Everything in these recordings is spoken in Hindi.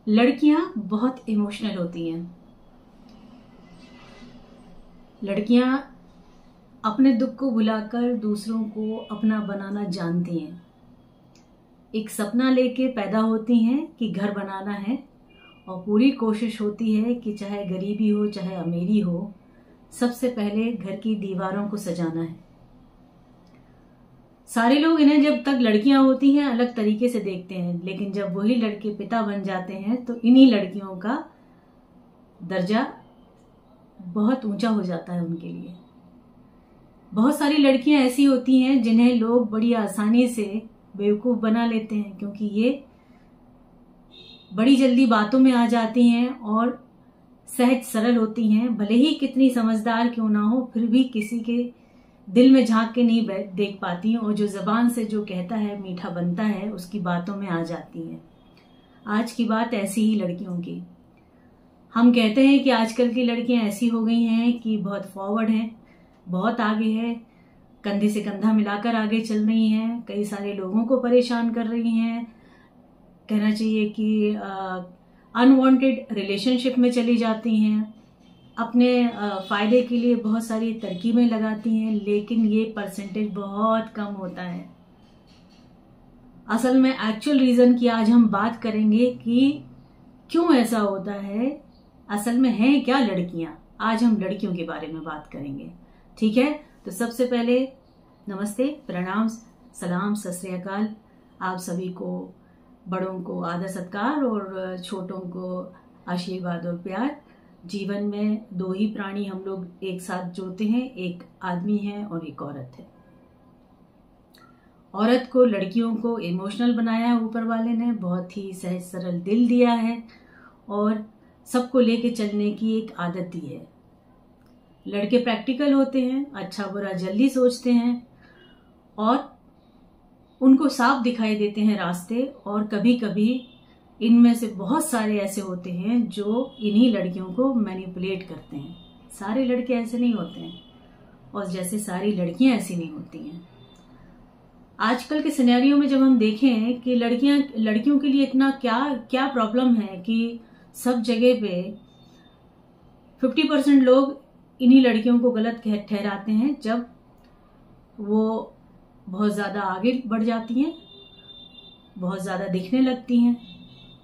लड़कियां बहुत इमोशनल होती हैं। लड़कियां अपने दुख को भुलाकर दूसरों को अपना बनाना जानती हैं। एक सपना लेके पैदा होती हैं कि घर बनाना है और पूरी कोशिश होती है कि चाहे गरीबी हो चाहे अमीरी हो, सबसे पहले घर की दीवारों को सजाना है। सारे लोग इन्हें जब तक लड़कियां होती हैं अलग तरीके से देखते हैं, लेकिन जब वही लड़के पिता बन जाते हैं तो इन्हीं लड़कियों का दर्जा बहुत ऊंचा हो जाता है उनके लिए। बहुत सारी लड़कियां ऐसी होती हैं जिन्हें लोग बड़ी आसानी से बेवकूफ बना लेते हैं, क्योंकि ये बड़ी जल्दी बातों में आ जाती हैं और सहज सरल होती हैं। भले ही कितनी समझदार क्यों ना हो, फिर भी किसी के दिल में झांक के नहीं देख पाती हैं और जो जबान से जो कहता है मीठा बनता है उसकी बातों में आ जाती हैं। आज की बात ऐसी ही लड़कियों की। हम कहते हैं कि आजकल की लड़कियां ऐसी हो गई हैं कि बहुत फॉरवर्ड हैं, बहुत आगे है, कंधे से कंधा मिलाकर आगे चल रही हैं, कई सारे लोगों को परेशान कर रही हैं। कहना चाहिए कि अनवांटेड रिलेशनशिप में चली जाती हैं, अपने फायदे के लिए बहुत सारी तरकीबें लगाती हैं, लेकिन ये परसेंटेज बहुत कम होता है। असल में एक्चुअल रीजन की आज हम बात करेंगे कि क्यों ऐसा होता है, असल में हैं क्या लड़कियां। आज हम लड़कियों के बारे में बात करेंगे, ठीक है। तो सबसे पहले नमस्ते, प्रणाम, सलाम, सत श्री अकाल। आप सभी को, बड़ों को आदर सत्कार और छोटों को आशीर्वाद और प्यार। जीवन में दो ही प्राणी हम लोग एक साथ जोड़ते हैं, एक आदमी है और एक औरत है। औरत को, लड़कियों को इमोशनल बनाया है ऊपर वाले ने, बहुत ही सहज सरल दिल दिया है और सबको लेके चलने की एक आदत दी है। लड़के प्रैक्टिकल होते हैं, अच्छा बुरा जल्दी सोचते हैं और उनको साफ दिखाई देते हैं रास्ते, और कभी कभी इनमें से बहुत सारे ऐसे होते हैं जो इन्हीं लड़कियों को मैनिपुलेट करते हैं। सारे लड़के ऐसे नहीं होते हैं और जैसे सारी लड़कियां ऐसी नहीं होती हैं। आजकल के सिनेरियो में जब हम देखें कि लड़कियों के लिए इतना क्या क्या प्रॉब्लम है कि सब जगह पे 50% लोग इन्हीं लड़कियों को गलत ठहराते हैं जब वो बहुत ज्यादा आगे बढ़ जाती हैं, बहुत ज्यादा दिखने लगती हैं,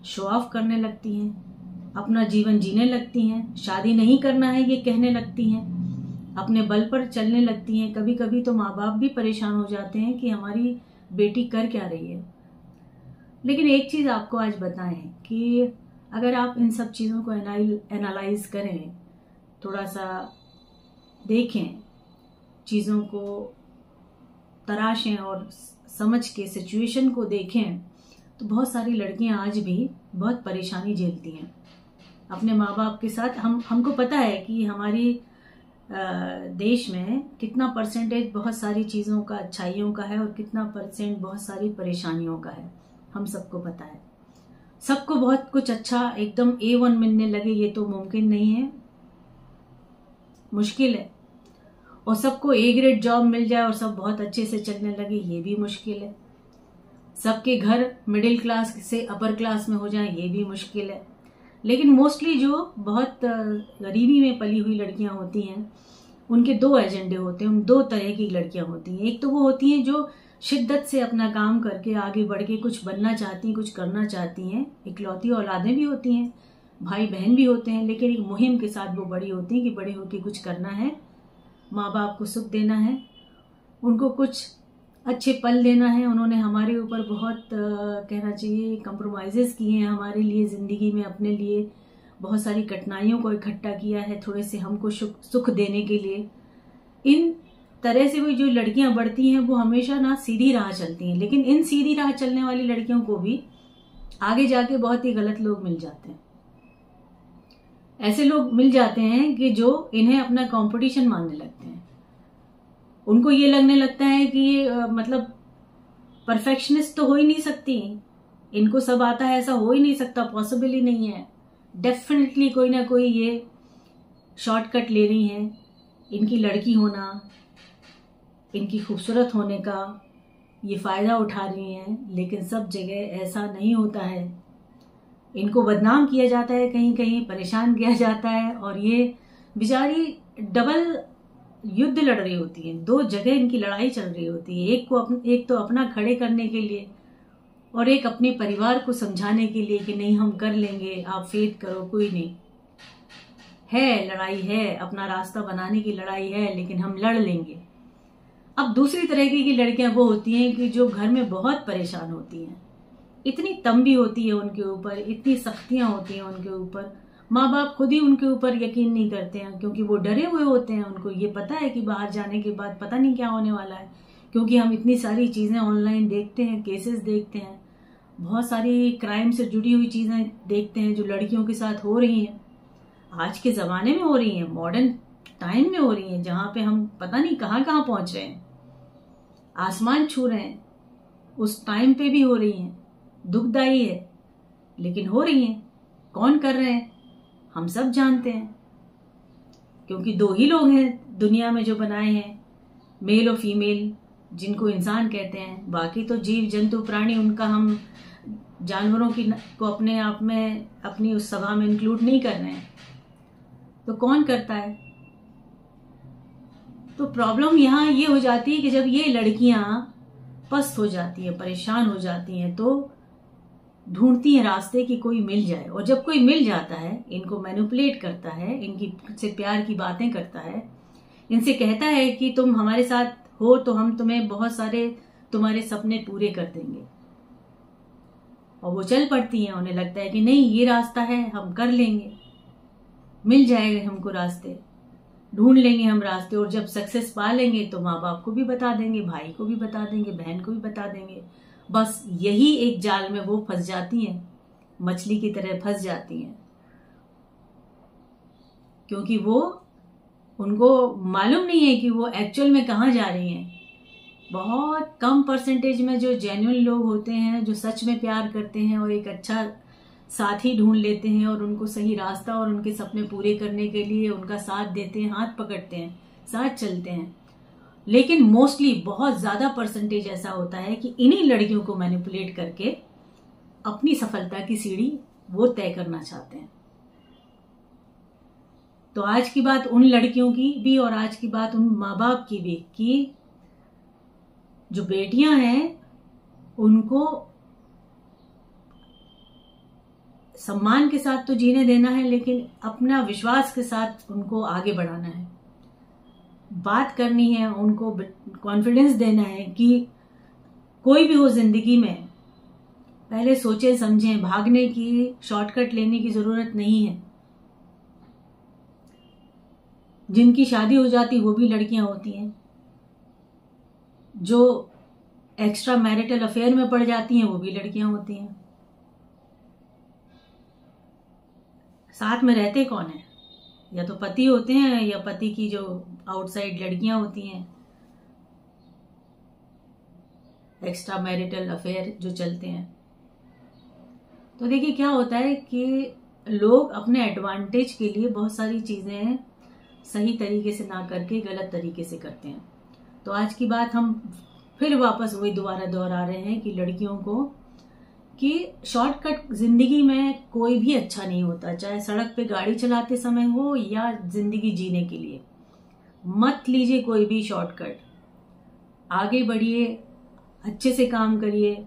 शो ऑफ करने लगती हैं, अपना जीवन जीने लगती हैं, शादी नहीं करना है ये कहने लगती हैं, अपने बल पर चलने लगती हैं। कभी कभी तो माँ बाप भी परेशान हो जाते हैं कि हमारी बेटी कर क्या रही है। लेकिन एक चीज आपको आज बताएं कि अगर आप इन सब चीजों को एनालाइज करें, थोड़ा सा देखें, चीजों को तराशें और समझ के सिचुएशन को देखें, तो बहुत सारी लड़कियां आज भी बहुत परेशानी झेलती हैं अपने माँ बाप के साथ। हमको पता है कि हमारी देश में कितना परसेंटेज बहुत सारी चीजों का, अच्छाइयों का है और कितना परसेंट बहुत सारी परेशानियों का है। हम सबको पता है। सबको बहुत कुछ अच्छा एकदम A1 मिलने लगे ये तो मुमकिन नहीं है, मुश्किल है। और सबको A ग्रेड जॉब मिल जाए और सब बहुत अच्छे से चलने लगे ये भी मुश्किल है। सबके घर मिडिल क्लास से अपर क्लास में हो जाए ये भी मुश्किल है। लेकिन मोस्टली जो बहुत गरीबी में पली हुई लड़कियां होती हैं उनके दो एजेंडे होते हैं, उन दो तरह की लड़कियां होती हैं। एक तो वो होती हैं जो शिद्दत से अपना काम करके आगे बढ़ के कुछ बनना चाहती हैं, कुछ करना चाहती हैं। इकलौती औलादें भी होती हैं, भाई बहन भी होते हैं, लेकिन एक मुहिम के साथ वो बड़ी होती हैं कि बड़े होके कुछ करना है, माँ बाप को सुख देना है, उनको कुछ अच्छे पल देना है। उन्होंने हमारे ऊपर बहुत कहना चाहिए कंप्रोमाइजेस किए हैं हमारे लिए, जिंदगी में अपने लिए बहुत सारी कठिनाइयों को इकट्ठा किया है थोड़े से हमको सुख देने के लिए। इन तरह से वो जो लड़कियां बढ़ती हैं वो हमेशा ना सीधी राह चलती हैं, लेकिन इन सीधी राह चलने वाली लड़कियों को भी आगे जाके बहुत ही गलत लोग मिल जाते हैं। ऐसे लोग मिल जाते हैं कि जो इन्हें अपना कंपटीशन मानने लगते हैं। उनको ये लगने लगता है कि ये मतलब परफेक्शनिस्ट तो हो ही नहीं सकती, इनको सब आता है ऐसा हो ही नहीं सकता, पॉसिबल ही नहीं है। डेफिनेटली कोई ना कोई ये शॉर्टकट ले रही हैं। इनकी लड़की होना, इनकी खूबसूरत होने का ये फायदा उठा रही हैं, लेकिन सब जगह ऐसा नहीं होता है। इनको बदनाम किया जाता है, कहीं कहीं परेशान किया जाता है, और ये बेचारी डबल युद्ध लड़ रही होती हैं। दो जगह इनकी लड़ाई चल रही होती है, एक तो अपना खड़े करने के लिए और एक अपने परिवार को समझाने के लिए कि नहीं हम कर लेंगे, आप फेथ करो, कोई नहीं है, लड़ाई है, अपना रास्ता बनाने की लड़ाई है, लेकिन हम लड़ लेंगे। अब दूसरी तरीके की लड़कियां वो होती हैं कि जो घर में बहुत परेशान होती हैं, इतनी तंबी होती है उनके ऊपर, इतनी सख्तियां होती हैं उनके ऊपर, माँ बाप खुद ही उनके ऊपर यकीन नहीं करते हैं, क्योंकि वो डरे हुए होते हैं। उनको ये पता है कि बाहर जाने के बाद पता नहीं क्या होने वाला है, क्योंकि हम इतनी सारी चीजें ऑनलाइन देखते हैं, केसेस देखते हैं, बहुत सारी क्राइम से जुड़ी हुई चीजें देखते हैं जो लड़कियों के साथ हो रही हैं, आज के जमाने में हो रही हैं, मॉडर्न टाइम में हो रही हैं, जहां पे हम पता नहीं कहां कहां पहुंच रहे हैं, आसमान छू रहे हैं, उस टाइम पे भी हो रही हैं। दुखदाई है, लेकिन हो रही हैं। कौन कर रहे हैं हम सब जानते हैं, क्योंकि दो ही लोग हैं दुनिया में जो बनाए हैं, मेल और फीमेल, जिनको इंसान कहते हैं। बाकी तो जीव जंतु प्राणी, उनका हम जानवरों को अपने आप में अपनी उस सभा में इंक्लूड नहीं कर रहे हैं। तो कौन करता है? तो प्रॉब्लम यहाँ ये हो जाती है कि जब ये लड़कियां पस्त हो जाती हैं, परेशान हो जाती हैं, तो ढूंढती हैं रास्ते कि कोई मिल जाए, और जब कोई मिल जाता है, इनको मैनिपुलेट करता है, इनकी से प्यार की बातें करता है, इनसे कहता है कि तुम हमारे साथ हो तो हम तुम्हें बहुत सारे तुम्हारे सपने पूरे कर देंगे, और वो चल पड़ती हैं। उन्हें लगता है कि नहीं, ये रास्ता है, हम कर लेंगे, मिल जाएंगे हमको रास्ते, ढूंढ लेंगे हम रास्ते, और जब सक्सेस पा लेंगे तो माँ बाप को भी बता देंगे, भाई को भी बता देंगे, बहन को भी बता देंगे। बस यही एक जाल में वो फंस जाती हैं, मछली की तरह फंस जाती हैं, क्योंकि वो उनको मालूम नहीं है कि वो एक्चुअल में कहाँ जा रही हैं। बहुत कम परसेंटेज में जो जेन्युइन लोग होते हैं, जो सच में प्यार करते हैं और एक अच्छा साथी ढूंढ लेते हैं और उनको सही रास्ता और उनके सपने पूरे करने के लिए उनका साथ देते हैं, हाथ पकड़ते हैं, साथ चलते हैं। लेकिन मोस्टली बहुत ज्यादा परसेंटेज ऐसा होता है कि इन्हीं लड़कियों को मैनिपुलेट करके अपनी सफलता की सीढ़ी वो तय करना चाहते हैं। तो आज की बात उन लड़कियों की भी, और आज की बात उन माँ बाप की भी, कि जो बेटियां हैं उनको सम्मान के साथ तो जीने देना है, लेकिन अपना विश्वास के साथ उनको आगे बढ़ाना है, बात करनी है, उनको कॉन्फिडेंस देना है कि कोई भी हो जिंदगी में, पहले सोचे समझें, भागने की, शॉर्टकट लेने की जरूरत नहीं है। जिनकी शादी हो जाती वो भी लड़कियां होती हैं, जो एक्स्ट्रा मैरिटल अफेयर में पड़ जाती हैं वो भी लड़कियां होती हैं। साथ में रहते कौन है? या तो पति होते हैं, या पति की जो आउटसाइड लड़कियां होती हैं, एक्स्ट्रा मैरिटल अफेयर जो चलते हैं। तो देखिए क्या होता है कि लोग अपने एडवांटेज के लिए बहुत सारी चीजें सही तरीके से ना करके गलत तरीके से करते हैं। तो आज की बात हम फिर वापस वही दोबारा दोहरा रहे हैं कि लड़कियों को, कि शॉर्टकट जिंदगी में कोई भी अच्छा नहीं होता, चाहे सड़क पे गाड़ी चलाते समय हो या जिंदगी जीने के लिए। मत लीजिए कोई भी शॉर्टकट, आगे बढ़िए, अच्छे से काम करिए,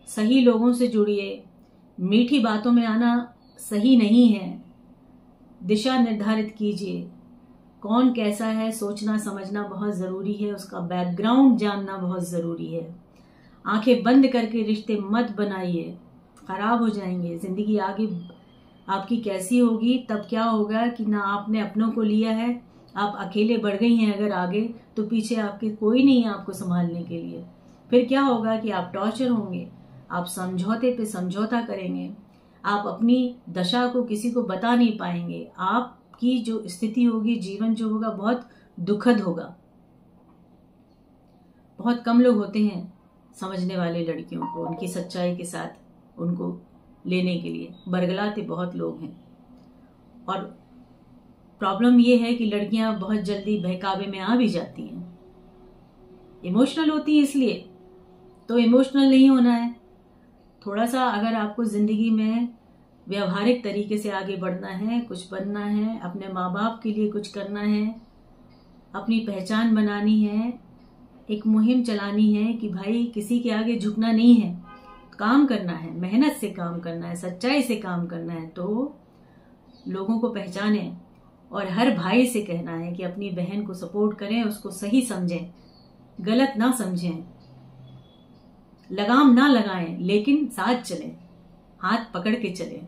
सही लोगों से जुड़िए। मीठी बातों में आना सही नहीं है, दिशा निर्धारित कीजिए, कौन कैसा है सोचना समझना बहुत जरूरी है, उसका बैकग्राउंड जानना बहुत जरूरी है। आंखें बंद करके रिश्ते मत बनाइए, खराब हो जाएंगे। जिंदगी आगे आपकी कैसी होगी, तब क्या होगा कि ना आपने अपनों को लिया है, आप अकेले बढ़ गई हैं अगर आगे, तो पीछे आपके कोई नहीं है आपको संभालने के लिए। फिर क्या होगा कि आप टॉर्चर होंगे, आप समझौते पे समझौता करेंगे, आप अपनी दशा को किसी को बता नहीं पाएंगे, आपकी जो स्थिति होगी, जीवन जो होगा बहुत दुखद होगा। बहुत कम लोग होते हैं समझने वाले लड़कियों को, उनकी सच्चाई के साथ उनको लेने के लिए, बरगलाते बहुत लोग हैं। और प्रॉब्लम ये है कि लड़कियां बहुत जल्दी बहकावे में आ भी जाती हैं, इमोशनल होती हैं, इसलिए तो इमोशनल नहीं होना है। थोड़ा सा अगर आपको जिंदगी में व्यवहारिक तरीके से आगे बढ़ना है, कुछ बनना है, अपने माँ बाप के लिए कुछ करना है, अपनी पहचान बनानी है, एक मुहिम चलानी है कि भाई किसी के आगे झुकना नहीं है, काम करना है, मेहनत से काम करना है, सच्चाई से काम करना है। तो लोगों को पहचाने और हर भाई से कहना है कि अपनी बहन को सपोर्ट करें, उसको सही समझें, गलत ना समझें, लगाम ना लगाएं, लेकिन साथ चलें, हाथ पकड़ के चलें,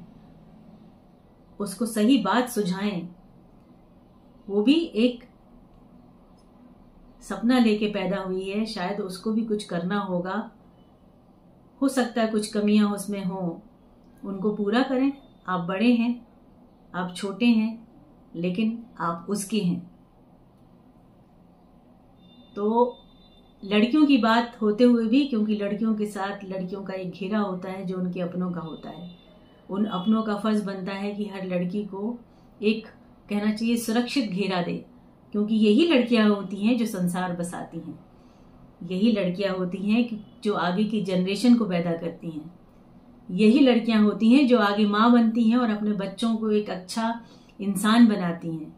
उसको सही बात सुझाएं। वो भी एक सपना लेके पैदा हुई है, शायद उसको भी कुछ करना होगा, हो सकता है कुछ कमियां उसमें हो, उनको पूरा करें। आप बड़े हैं, आप छोटे हैं, लेकिन आप उसके हैं। तो लड़कियों की बात होते हुए भी, क्योंकि लड़कियों के साथ लड़कियों का एक घेरा होता है जो उनके अपनों का होता है, उन अपनों का फर्ज बनता है कि हर लड़की को एक कहना चाहिए सुरक्षित घेरा दे, क्योंकि यही लड़कियां होती हैं जो संसार बसाती हैं, यही लड़कियां होती हैं जो आगे की जनरेशन को पैदा करती हैं, यही लड़कियां होती हैं जो आगे माँ बनती हैं और अपने बच्चों को एक अच्छा इंसान बनाती हैं,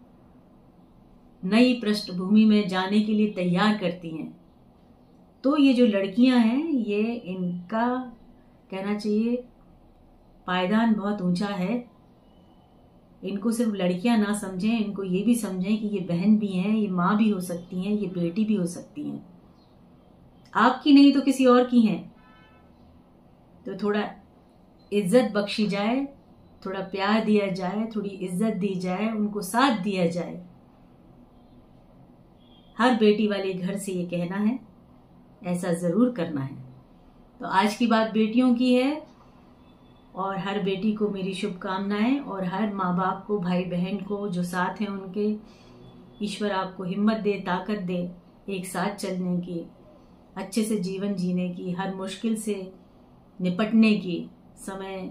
नई पृष्ठभूमि में जाने के लिए तैयार करती हैं। तो ये जो लड़कियां हैं, ये इनका कहना चाहिए पायदान बहुत ऊंचा है। इनको सिर्फ लड़कियां ना समझें, इनको ये भी समझें कि ये बहन भी हैं, ये माँ भी हो सकती हैं, ये बेटी भी हो सकती हैं, आपकी नहीं तो किसी और की हैं। तो थोड़ा इज्जत बख्शी जाए, थोड़ा प्यार दिया जाए, थोड़ी इज्जत दी जाए, उनको साथ दिया जाए। हर बेटी वाले घर से ये कहना है, ऐसा जरूर करना है। तो आज की बात बेटियों की है और हर बेटी को मेरी शुभकामनाएं, और हर माँ बाप को, भाई बहन को जो साथ हैं उनके, ईश्वर आपको हिम्मत दे, ताकत दे, एक साथ चलने की, अच्छे से जीवन जीने की, हर मुश्किल से निपटने की। समय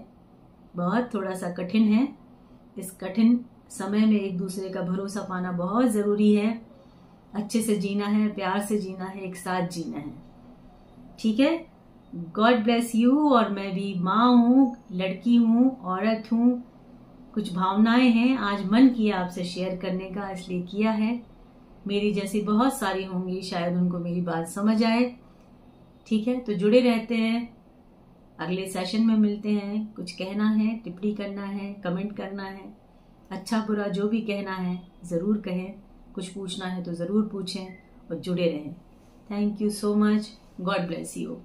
बहुत थोड़ा सा कठिन है, इस कठिन समय में एक दूसरे का भरोसा पाना बहुत जरूरी है। अच्छे से जीना है, प्यार से जीना है, एक साथ जीना है, ठीक है। God bless you. और मैं भी माँ हूँ, लड़की हूँ, औरत हूँ, कुछ भावनाएं हैं, आज मन किया आपसे शेयर करने का, इसलिए किया है। मेरी जैसी बहुत सारी होंगी, शायद उनको मेरी बात समझ आए, ठीक है। तो जुड़े रहते हैं, अगले सेशन में मिलते हैं। कुछ कहना है, टिप्पणी करना है, कमेंट करना है, अच्छा बुरा जो भी कहना है जरूर कहें, कुछ पूछना है तो जरूर पूछें और जुड़े रहें। Thank you so much. God bless you.